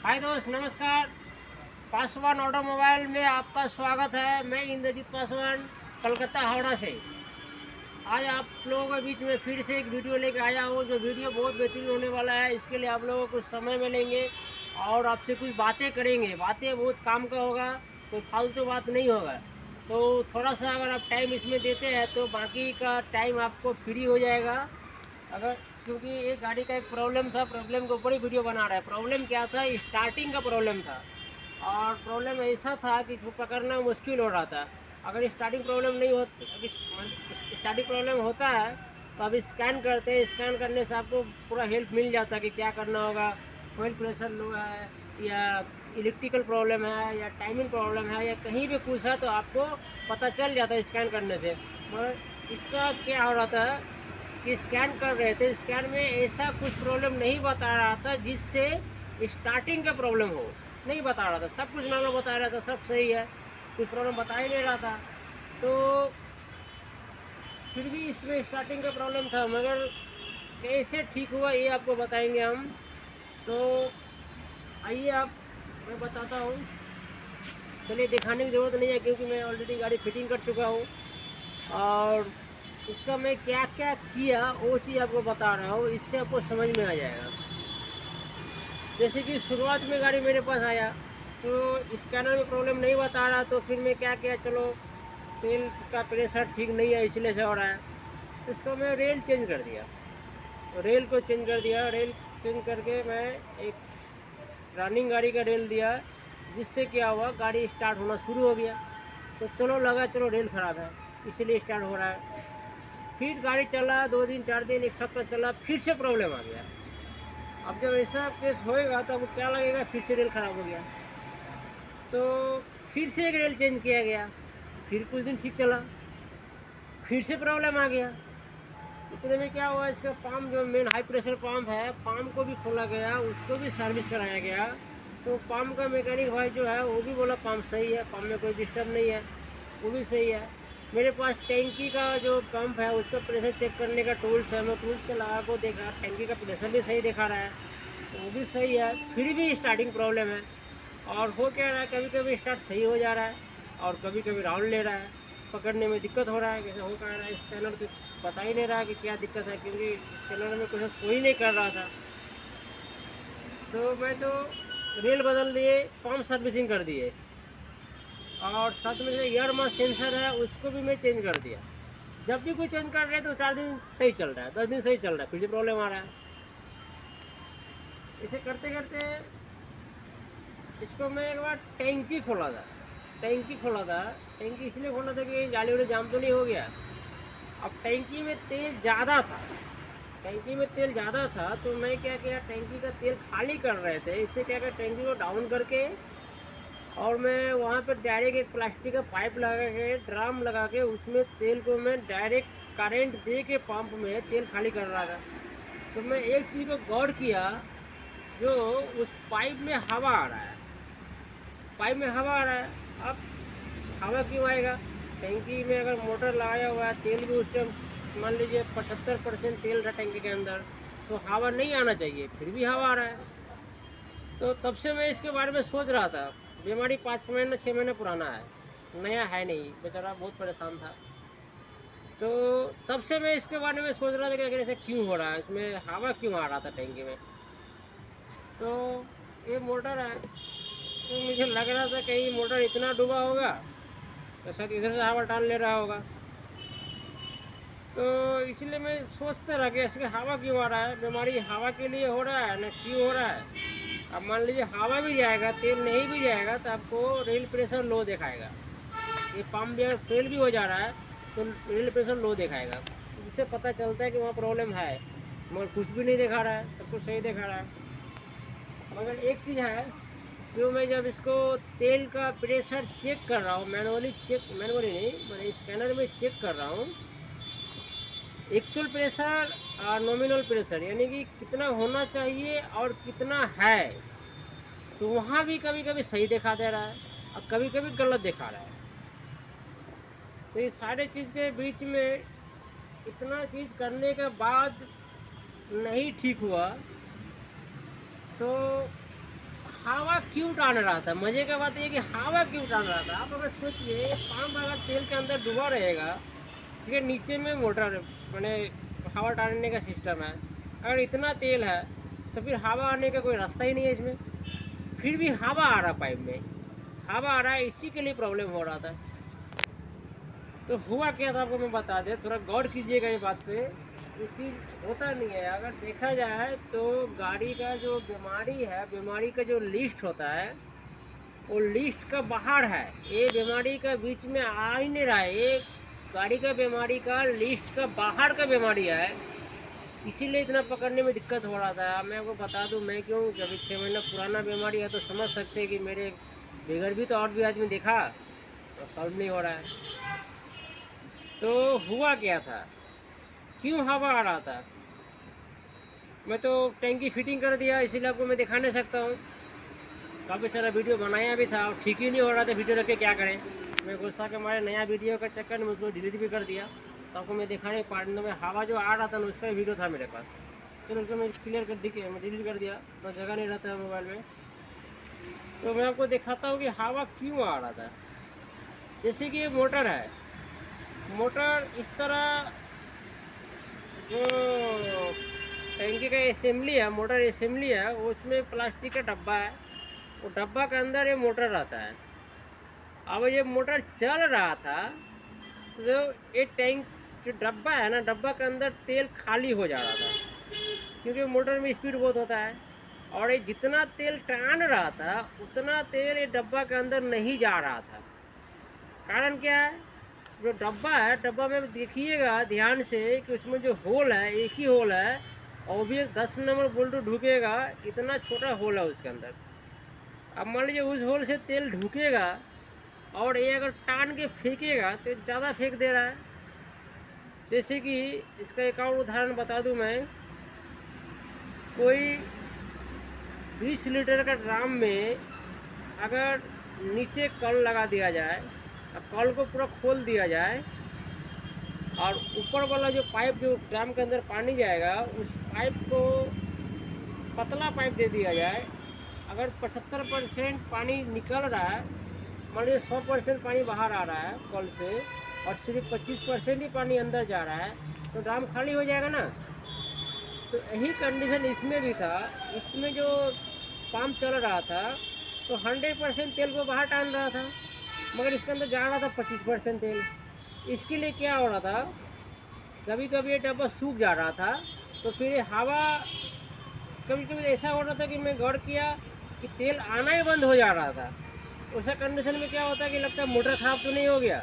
हाय दोस्त, नमस्कार। पासवान ऑटोमोबाइल में आपका स्वागत है। मैं इंद्रजीत पासवान, कलकत्ता हावड़ा से। आज आप लोगों के बीच में फिर से एक वीडियो लेके आया हूँ, जो वीडियो बहुत बेहतरीन होने वाला है। इसके लिए आप लोगों को कुछ समय मिलेंगे और आपसे कुछ बातें करेंगे। बातें बहुत काम का होगा, कोई फालतू बात नहीं होगा। तो थोड़ा सा अगर आप टाइम इसमें देते हैं तो बाकी का टाइम आपको फ्री हो जाएगा। अगर क्योंकि एक गाड़ी का एक प्रॉब्लम था, प्रॉब्लम के ऊपर ही वीडियो बना रहा है। प्रॉब्लम क्या था? स्टार्टिंग का प्रॉब्लम था। और प्रॉब्लम ऐसा था कि जो पकड़ना मुश्किल हो रहा था। अगर स्टार्टिंग प्रॉब्लम नहीं होती, अभी स्टार्टिंग प्रॉब्लम होता है तो अभी स्कैन करते हैं। स्कैन करने से आपको पूरा हेल्प मिल जाता है कि क्या करना होगा। ऑयल प्रेशर लो है, या इलेक्ट्रिकल प्रॉब्लम है, या टाइमिंग प्रॉब्लम है, या कहीं भी कुछ है तो आपको पता चल जाता है स्कैन करने से। मगर इसका क्या हो रहा था कि स्कैन कर रहे थे, स्कैन में ऐसा कुछ प्रॉब्लम नहीं बता रहा था जिससे स्टार्टिंग का प्रॉब्लम हो। नहीं बता रहा था, सब कुछ नॉर्मल बता रहा था, सब सही है, कुछ प्रॉब्लम बता ही नहीं रहा था। तो फिर भी इसमें स्टार्टिंग का प्रॉब्लम था, मगर कैसे ठीक हुआ ये आपको बताएंगे हम। तो आइए आप, मैं बताता हूँ। चलिए, दिखाने की ज़रूरत नहीं है क्योंकि मैं ऑलरेडी गाड़ी फिटिंग कर चुका हूँ। और इसका मैं क्या क्या किया वो चीज़ आपको बता रहा हूँ, इससे आपको समझ में आ जाएगा। जैसे कि शुरुआत में गाड़ी मेरे पास आया तो स्कैनर में प्रॉब्लम नहीं बता रहा, तो फिर मैं क्या किया, चलो तेल का प्रेशर ठीक नहीं है इसलिए से हो रहा है। तो इसको मैं रेल चेंज कर दिया, रेल को चेंज कर दिया। रेल चेंज करके मैं एक रनिंग गाड़ी का रेल दिया, जिससे क्या हुआ, गाड़ी स्टार्ट होना शुरू हो गया। तो चलो लगा, चलो रेल ख़राब है इसीलिए स्टार्ट हो रहा है। फिर गाड़ी चला 2 दिन 4 दिन, एक सप्ताह चला, फिर से प्रॉब्लम आ गया। अब जब ऐसा केस होएगा तो अब क्या लगेगा, फिर से रेल ख़राब हो गया। तो फिर से एक रेल चेंज किया गया, फिर कुछ दिन ठीक चला, फिर से प्रॉब्लम आ गया। इतने में क्या हुआ, इसका पंप जो मेन हाई प्रेशर पंप है, पंप को भी खोला गया, उसको भी सर्विस कराया गया। तो पंप का मैकेनिक भाई जो है वो भी बोला पंप सही है, पंप में कोई डिस्टर्ब नहीं है, वो भी सही है। मेरे पास टैंकी का जो पंप है उसका प्रेशर चेक करने का टूल्स है, मैं टूल्स के लगा को देखा, टैंकी का प्रेशर भी सही दिखा रहा है, तो वो भी सही है। फिर भी स्टार्टिंग प्रॉब्लम है। और हो क्या रहा है, कभी कभी स्टार्ट सही हो जा रहा है और कभी कभी राउंड ले रहा है, पकड़ने में दिक्कत हो रहा है। कैसे हो पा रहा है, स्कैनर तो पता ही नहीं रहा कि क्या दिक्कत है, क्योंकि स्कैनर में कुछ शो ही नहीं कर रहा था। तो मैं तो रेल बदल दिए, पंप सर्विसिंग कर दिए, और साथ में जो एयर मास सेंसर है उसको भी मैं चेंज कर दिया। जब भी कोई चेंज कर रहे हैं तो 4 दिन सही चल रहा है, 10 दिन सही चल रहा है, फिर से प्रॉब्लम आ रहा है। इसे करते करते इसको मैं एक बार टैंकी खोला था। टैंकी इसलिए खोला था कि गाड़ी वाड़ी जाम तो नहीं हो गया। अब टैंकी में तेल ज़्यादा था, तो मैं क्या किया, टैंकी का तेल खाली कर रहे थे, इससे क्या किया, टैंकी को डाउन करके और मैं वहाँ पर डायरेक्ट एक प्लास्टिक का पाइप लगा के, ड्राम लगा के, उसमें तेल को मैं डायरेक्ट करंट दे के पंप में तेल खाली कर रहा था। तो मैं एक चीज़ को गौर किया, जो उस पाइप में हवा आ रहा है, अब हवा क्यों आएगा? टैंकी में अगर मोटर लगाया हुआ है, तेल भी उस टाइम मान लीजिए 75% तेल था टैंकी के अंदर, तो हवा नहीं आना चाहिए, फिर भी हवा आ रहा है। तो तब से मैं इसके बारे में सोच रहा था। बीमारी 5 महीने 6 महीने पुराना है, नया है नहीं, बेचारा बहुत परेशान था। तो तब से मैं इसके बारे में सोच रहा था कि अगर ऐसे क्यों हो रहा है, इसमें हवा क्यों आ रहा था टैंकी में। तो ये मोटर है, तो मुझे लग रहा था कहीं मोटर इतना डूबा होगा तो शायद इधर से हवा टाल ले रहा होगा। तो इसलिए मैं सोचता रहा कि इसके हवा क्यों आ रहा है, बीमारी हवा के लिए हो रहा है ना क्यों हो रहा है। अब मान लीजिए हवा भी जाएगा, तेल नहीं भी जाएगा, तो आपको रेल प्रेशर लो दिखाएगा। ये पंप भी अगर फेल भी हो जा रहा है तो रेल प्रेशर लो दिखाएगा, जिससे पता चलता है कि वहाँ प्रॉब्लम है। मगर कुछ भी नहीं दिखा रहा है, सब कुछ सही दिखा रहा है। मगर एक चीज़ है, जो मैं जब इसको तेल का प्रेशर चेक कर रहा हूँ, मैनुअली नहीं, मैं स्कैनर में चेक कर रहा हूँ, एक्चुअल प्रेशर और नॉमिनल प्रेशर, यानी कि कितना होना चाहिए और कितना है, तो वहाँ भी कभी कभी सही दिखा दे रहा है और कभी कभी गलत दिखा रहा है। तो इस सारे चीज़ के बीच में इतना चीज़ करने के बाद नहीं ठीक हुआ, तो हवा क्यों टान रहा था? मजे का बात ये कि हवा क्यों टान रहा था? आप अगर सोचिए, पंप अगर तेल के अंदर डूबा रहेगा, ठीक है, नीचे में मोटर मैंने हवा टानने का सिस्टम है, अगर इतना तेल है तो फिर हवा आने का कोई रास्ता ही नहीं है इसमें। फिर भी हवा आ रहा पाइप में, हवा आ रहा है, इसी के लिए प्रॉब्लम हो रहा था। तो हुआ क्या था आपको मैं बता दें, थोड़ा गौर कीजिएगा ये बात पे। ये चीज़ होता नहीं है, अगर देखा जाए तो गाड़ी का जो बीमारी है, बीमारी का जो लिस्ट होता है वो लिस्ट का बाहर है। ये बीमारी का बीच में आ ही नहीं रहा है, ये गाड़ी का बीमारी का लिस्ट का बाहर का बीमारी है, इसीलिए इतना पकड़ने में दिक्कत हो रहा था। मैं आपको बता दूं मैं क्यों, जब 6 महीना पुराना बीमारी है तो समझ सकते हैं कि मेरे बगैर भी तो और भी आदमी देखा तो सॉल्व नहीं हो रहा है। तो हुआ क्या था, क्यों हवा आ रहा था? मैं तो टैंकी फिटिंग कर दिया, इसीलिए आपको मैं दिखा नहीं सकता हूँ। काफ़ी सारा वीडियो बनाया भी था और ठीक ही नहीं हो रहा था, वीडियो रख के क्या करें। मैं गुस्सा के मारे नया वीडियो का चक्कर में उसको डिलीट भी कर दिया, तो आपको मैं दिखाने पार्टनर में हवा जो आ रहा था ना उसका वीडियो था मेरे पास, चलो उसको मैं क्लियर कर दिखे, मैं डिलीट कर दिया, तो जगह नहीं रहता है मोबाइल में। तो मैं आपको दिखाता हूँ कि हवा क्यों आ रहा था। जैसे कि ये मोटर है, मोटर इस तरह जो टैंकी का असेंबली है, मोटर असेंबली है, उसमें प्लास्टिक का डब्बा है, वो डब्बा के अंदर ये मोटर रहता है। अब ये मोटर चल रहा था तो ये टैंक जो डब्बा है ना, डब्बा के अंदर तेल खाली हो जा रहा था, क्योंकि मोटर में स्पीड बहुत होता है, और ये जितना तेल टान रहा था उतना तेल ये डब्बा के अंदर नहीं जा रहा था। कारण क्या है, जो डब्बा है, डब्बा में देखिएगा ध्यान से कि उसमें जो होल है एक ही होल है, और भी एक 10 नंबर बोल्ट ढुकेगा, इतना छोटा होल है उसके अंदर। अब मान लीजिए उस होल से तेल ढुकेगा और ये अगर टान के फेंकेगा तो ज़्यादा फेंक दे रहा है। जैसे कि इसका एक और उदाहरण बता दूं मैं, कोई 20 लीटर का ड्राम में अगर नीचे कल लगा दिया जाए और कल को पूरा खोल दिया जाए और ऊपर वाला जो पाइप जो ड्राम के अंदर पानी जाएगा उस पाइप को पतला पाइप दे दिया जाए, अगर 75% पानी निकल रहा है, मान लीजिए 100% पानी बाहर आ रहा है कल से और सिर्फ 25% ही पानी अंदर जा रहा है, तो ड्राम खाली हो जाएगा ना। तो यही कंडीशन इसमें भी था, इसमें जो पंप चल रहा था तो 100% तेल को बाहर टान रहा था, मगर इसके अंदर जा रहा था 25% तेल। इसके लिए क्या हो रहा था, कभी कभी ये डब्बा सूख जा रहा था, तो फिर ये हवा, कभी कभी ऐसा हो रहा था कि मैं गौर किया कि तेल आना ही बंद हो जा रहा था। उस कंडीशन में क्या होता है कि लगता है मोटर ख़राब तो नहीं हो गया,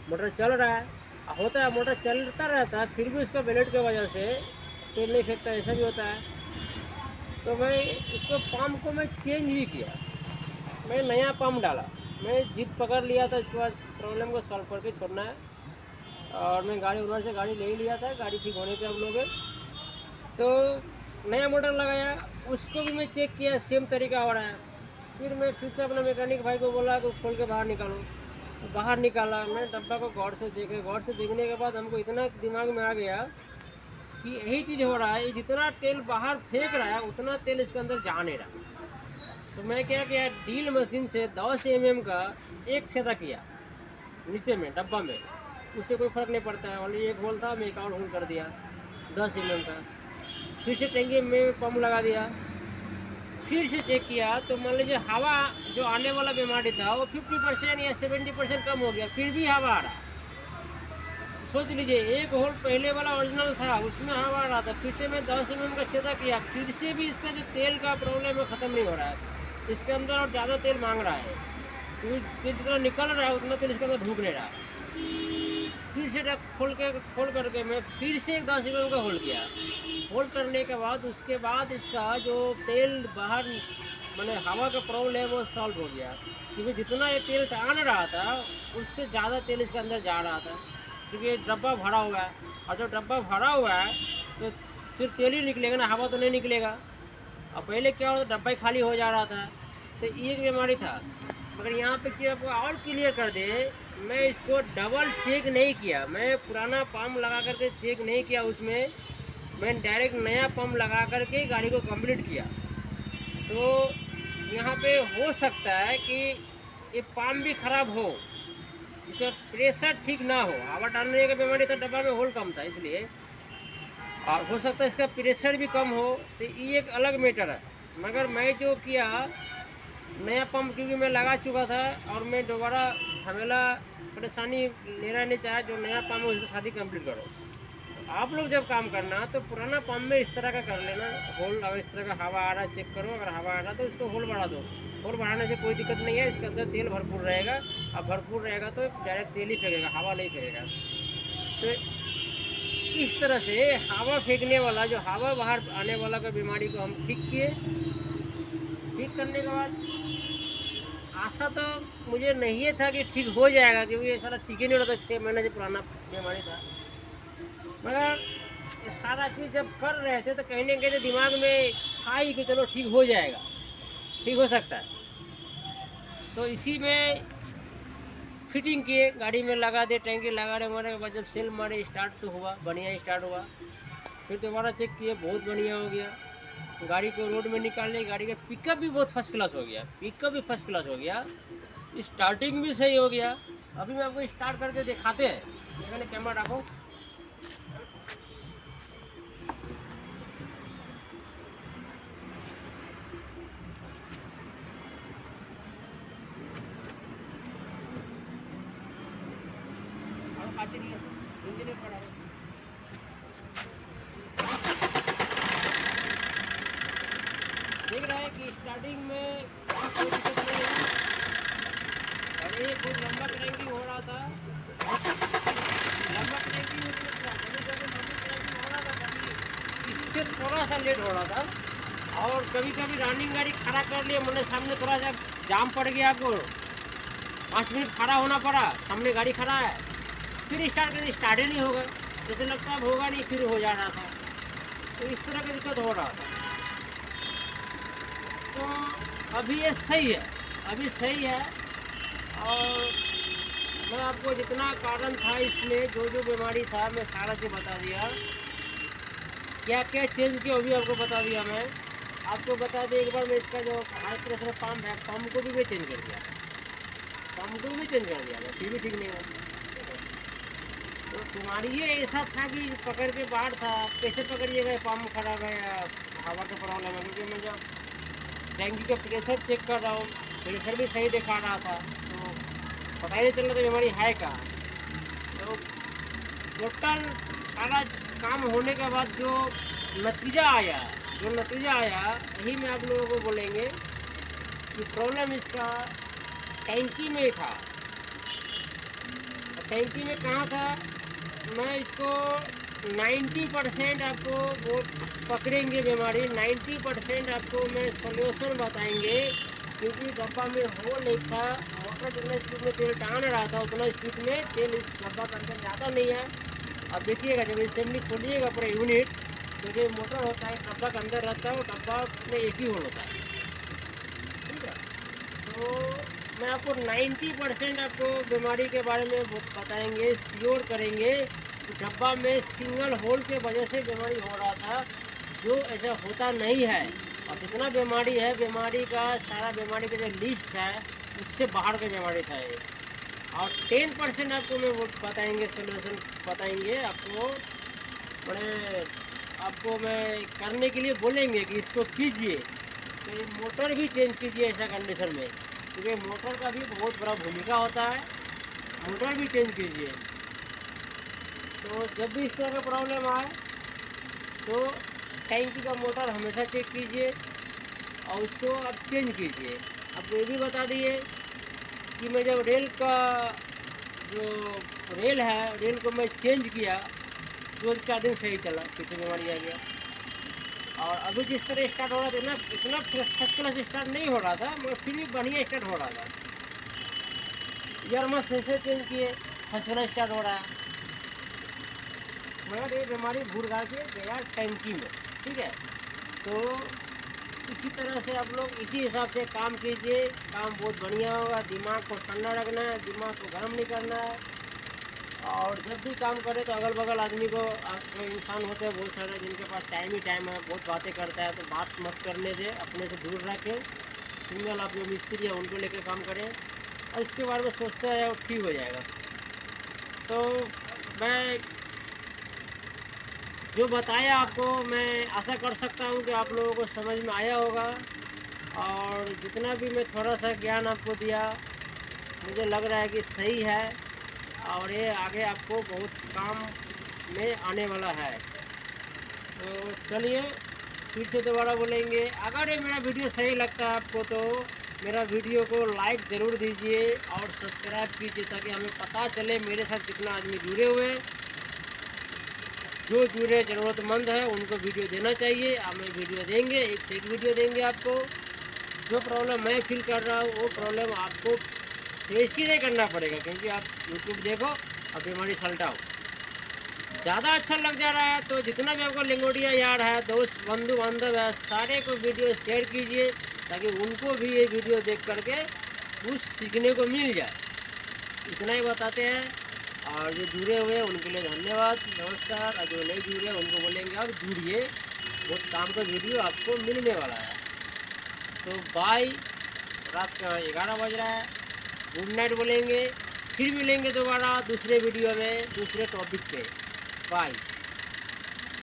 मोटर चल रहा है, होता है मोटर चलता रहता है फिर भी उसका बेलेट की वजह से तेल नहीं फेंकता, ऐसा भी होता है। तो मैं इसको पंप को मैं चेंज भी किया, मैं नया पंप डाला, मैं जिद पकड़ लिया था इसके बाद प्रॉब्लम को सॉल्व करके छोड़ना है, और मैं गाड़ी उधर से गाड़ी ले ही लिया था, गाड़ी ठीक होने पे आप लोग तो नया मोटर लगाया, उसको भी मैं चेक किया, सेम तरीका हो रहा है। फिर मैं फिर से अपना मैकेनिक भाई को बोला कि खोल के बाहर निकालो, तो बाहर निकाला, मैं डब्बा को गौर से देखे, गौर से देखने के बाद हमको इतना दिमाग में आ गया कि यही चीज़ हो रहा है, जितना तेल बाहर फेंक रहा है उतना तेल इसके अंदर जा नहीं रहा। तो मैं क्या किया, डील मशीन से 10 mm का एक छेदा किया नीचे में डब्बा में, उससे कोई फ़र्क नहीं पड़ता है, ऑनली एक होल था, मैं एक और होल कर दिया 10 mm का। फिर से टैंकी में पंप लगा दिया, फिर से चेक किया तो मान लीजिए हवा जो आने वाला बीमारी था वो 50% या 70% कम हो गया, फिर भी हवा आ रहा। सोच लीजिए एक होल पहले वाला ओरिजिनल था उसमें हवा आ रहा था, फिर से मैं 10 mm का छेदा किया, फिर से भी इसका जो तेल का प्रॉब्लम है ख़त्म नहीं हो रहा है, इसके अंदर और ज़्यादा तेल मांग रहा है, क्योंकि जितना निकल रहा है उतना तेल इसके अंदर ढूक नहीं रहा। फिर से खोल करके मैं फिर से एक 10 mm का होल्ड किया, होल्ड करने के बाद उसके बाद इसका जो तेल बाहर मैंने हवा का प्रॉब्लम है वो सॉल्व हो गया, क्योंकि जितना ये तेल टान रहा था उससे ज़्यादा तेल इसके अंदर जा रहा था, क्योंकि डब्बा भरा हुआ है, और जब डब्बा भरा हुआ है तो सिर्फ तेल ही निकलेगा ना, हवा तो नहीं निकलेगा। और पहले क्या होता, डब्बा ही खाली हो जा रहा था, तो ये एक बीमारी था। मगर यहाँ पे क्या आपको और क्लियर कर दे, मैं इसको डबल चेक नहीं किया, मैं पुराना पंप लगा करके चेक नहीं किया उसमें, मैं डायरेक्ट नया पंप लगा करके गाड़ी को कंप्लीट किया। तो यहाँ पे हो सकता है कि ये पाम भी खराब हो, इसका प्रेशर ठीक ना हो। हवा डालने का बीमारी तो डब्बा में होल कम था इसलिए, और हो सकता है इसका प्रेशर भी कम हो, तो ये एक अलग मैटर है। मगर मैं जो किया, नया पंप क्योंकि मैं लगा चुका था और मैं दोबारा झमेला परेशानी लेना नहीं चाहा। जो नया पंप है उसकी शादी कंप्लीट करो। तो आप लोग जब काम करना तो पुराना पंप में इस तरह का कर लेना होल। अगर इस तरह का हवा आ रहा है चेक करो, अगर हवा आ रहा तो उसको होल बढ़ा दो। होल बढ़ाने से कोई दिक्कत नहीं है, इसके अंदर तेल भरपूर रहेगा। अब भरपूर रहेगा तो डायरेक्ट तेल ही फेंकेगा, हवा नहीं फेंकेगा। तो इस तरह से हवा फेंकने वाला, जो हवा बाहर आने वाला का बीमारी को हम ठीक किए। ठीक करने के बाद आशा तो मुझे नहीं था कि ठीक हो जाएगा, क्योंकि ये सारा ठीक ही नहीं हो रहा था। 6 महीने से पुराना बीमारी था। मगर ये सारा चीज़ जब कर रहे थे तो कहीं ना कहीं तो दिमाग में था ही कि चलो ठीक हो जाएगा, ठीक हो सकता है। तो इसी में फिटिंग किए, गाड़ी में लगा दे, टैंकी लगा रहे होने के बाद जब सेल मारे स्टार्ट तो हुआ, बढ़िया स्टार्ट हुआ। फिर दोबारा चेक किए, बहुत बढ़िया हो गया। गाड़ी को रोड में निकालने, गाड़ी का पिकअप भी बहुत फर्स्ट क्लास हो गया, पिकअप भी फर्स्ट क्लास हो गया, स्टार्टिंग भी सही हो गया। अभी मैं आपको स्टार्ट करके दिखाते हैं। मैंने कैमरा रखो। इंजन पड़ा है, देख रहा है कि स्टार्टिंग में कोई दिक्कत नहीं है। और ये बहुत लंबा क्रैंकिंग हो रहा था, लंबा क्रैंकिंग कभी कभी लंबी क्रैंकिंग हो रहा था, कभी इससे थोड़ा सा लेट हो रहा था। और कभी कभी रनिंग गाड़ी खड़ा कर लिया, मैंने सामने थोड़ा सा जाम पड़ गया, आपको 5 मिनट खड़ा होना पड़ा, सामने गाड़ी खड़ा है। फिर स्टार्ट कर, स्टार्ट ही नहीं होगा, जैसे लगता है होगा नहीं, फिर हो जा रहा था। तो इस तरह की दिक्कत हो रहा था। तो अभी ये सही है, अभी सही है। और मैं आपको जितना कारण था इसमें, जो जो बीमारी था, मैं सारा चीज़ बता दिया। क्या क्या चेंज किया वो भी आपको बता दिया। मैं आपको बता दें एक बार, मैं इसका जो हाई प्रेशर पंप है, पंप को भी मैं चेंज कर दिया, पंप को भी चेंज कर दिया मैं, फिर भी ठीक नहीं हुआ। तो बीमारी ये ऐसा था कि पकड़ के बाहर था, कैसे पकड़िएगा, पंप खराब है या हवा का प्रॉब्लम है। क्योंकि मैं जब टैंकी का प्रेशर चेक कर रहा हूँ, प्रेशर भी सही दिखा रहा था, तो पता ही नहीं चल रहा था बीमारी है का। तो टोटल सारा काम होने के बाद जो नतीजा आया, यही मैं आप लोगों को बोलेंगे कि प्रॉब्लम इसका टैंकी में था। टैंकी में कहाँ था, मैं इसको 90% आपको वो पकड़ेंगे बीमारी, 90% आपको मैं सॉल्यूशन बताएंगे। क्योंकि डब्बा में हो नहीं था, मोटर जितना स्पीड में तेल टान रहा था उतना स्पीड में तेल इस डब्बा के अंदर ज़्यादा नहीं है। अब देखिएगा जब असेंबली खोलिएगा पूरा यूनिट, तो जो मोटर होता है डब्बा के अंदर रहता है, वो डब्बा में एक ही होल होता है, ठीक है। तो मैं आपको 90% आपको बीमारी के बारे में बताएंगे, श्योर करेंगे। डब्बा में सिंगल होल के वजह से बीमारी हो रहा था, जो ऐसा होता नहीं है। और जितना बीमारी है, बीमारी का सारा बीमारी का जो लिस्ट है उससे बाहर का बीमारी था ये। और 10% आपको मैं वो बताएंगे, सोल्यूशन बताएंगे आपको, बड़े आपको मैं करने के लिए बोलेंगे कि इसको कीजिए। तो ये मोटर भी चेंज कीजिए ऐसा कंडीशन में, क्योंकि मोटर का भी बहुत बड़ा भूमिका होता है, मोटर भी चेंज कीजिए। तो जब भी इस तरह का प्रॉब्लम आए तो टैंकी का मोटर हमेशा चेक कीजिए और उसको आप चेंज कीजिए। आपको ये भी बता दिए कि मैं जब रेल का जो रेल है, रेल को मैं चेंज किया, 2-4 दिन सही चला, पीछे बीमारी आ गया। और अभी जिस तरह स्टार्ट हो रहा था ना, इतना फर्स्ट क्लास स्टार्ट नहीं हो रहा था, मगर फिर भी बढ़िया स्टार्ट हो रहा था। यार मैं सेंसर चेंज किए, फर्स्ट क्लास स्टार्ट हो रहा है। मगर ये बीमारी घूर घा के गया टैंकी में, ठीक है। तो इसी तरह से आप लोग इसी हिसाब से काम कीजिए, काम बहुत बढ़िया होगा। दिमाग को ठंडा रखना है, दिमाग को गर्म नहीं करना है। और जब भी काम करें तो अगल बगल आदमी को, जो इंसान होते हैं बहुत सारे जिनके पास टाइम ही टाइम है, बहुत बातें करता है, तो बात मत करने दे, अपने से दूर रखें। सिंगल आप जो मिस्त्री है उनको लेकर काम करें और इसके बारे में सोचते हैं और ठीक हो जाएगा। तो मैं जो बताया आपको, मैं आशा कर सकता हूँ कि आप लोगों को समझ में आया होगा। और जितना भी मैं थोड़ा सा ज्ञान आपको दिया, मुझे लग रहा है कि सही है और ये आगे आपको बहुत काम में आने वाला है। तो चलिए फिर से दोबारा बोलेंगे, अगर ये मेरा वीडियो सही लगता है आपको तो मेरा वीडियो को लाइक ज़रूर दीजिए और सब्सक्राइब कीजिए, ताकि हमें पता चले मेरे साथ कितना आदमी जुड़े हुए हैं। जो जुड़े ज़रूरतमंद है उनको वीडियो देना चाहिए, हमें वीडियो देंगे, एक से एक वीडियो देंगे आपको। जो प्रॉब्लम मैं फील कर रहा हूँ वो प्रॉब्लम आपको फेस ही नहीं करना पड़ेगा, क्योंकि आप यूट्यूब देखो और बीमारी सलटाओ। ज़्यादा अच्छा लग जा रहा है तो जितना भी आपको लिंगोटिया यार है, दोस्त बंधु बांधव है, सारे को वीडियो शेयर कीजिए, ताकि उनको भी ये वीडियो देख करके कुछ सीखने को मिल जाए। इतना ही बताते हैं। और जो जुड़े हुए हैं उनके लिए धन्यवाद, नमस्कार। और जो नहीं जुड़े उनको बोलेंगे आप जुड़िए, बहुत काम का वीडियो आपको मिलने वाला है। तो बाय। रात का 11 बज रहा है, गुड नाइट बोलेंगे। फिर मिलेंगे दोबारा दूसरे वीडियो में दूसरे टॉपिक पे। बाय।